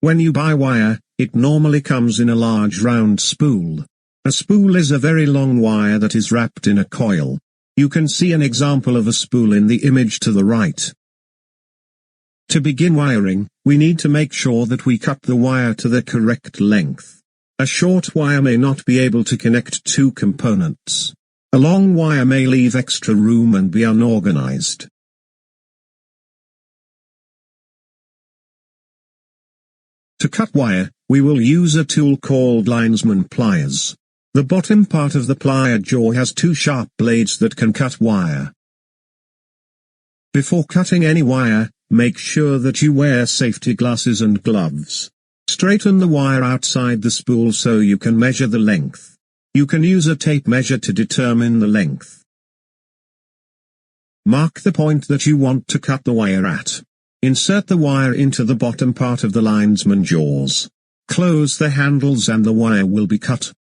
When you buy wire, it normally comes in a large round spool. A spool is a very long wire that is wrapped in a coil. You can see an example of a spool in the image to the right. To begin wiring, we need to make sure that we cut the wire to the correct length. A short wire may not be able to connect two components. A long wire may leave extra room and be unorganized. To cut wire, we will use a tool called linesman pliers. The bottom part of the plier jaw has two sharp blades that can cut wire. Before cutting any wire, make sure that you wear safety glasses and gloves. Straighten the wire outside the spool so you can measure the length. You can use a tape measure to determine the length. Mark the point that you want to cut the wire at. Insert the wire into the bottom part of the linesman jaws. Close the handles and the wire will be cut.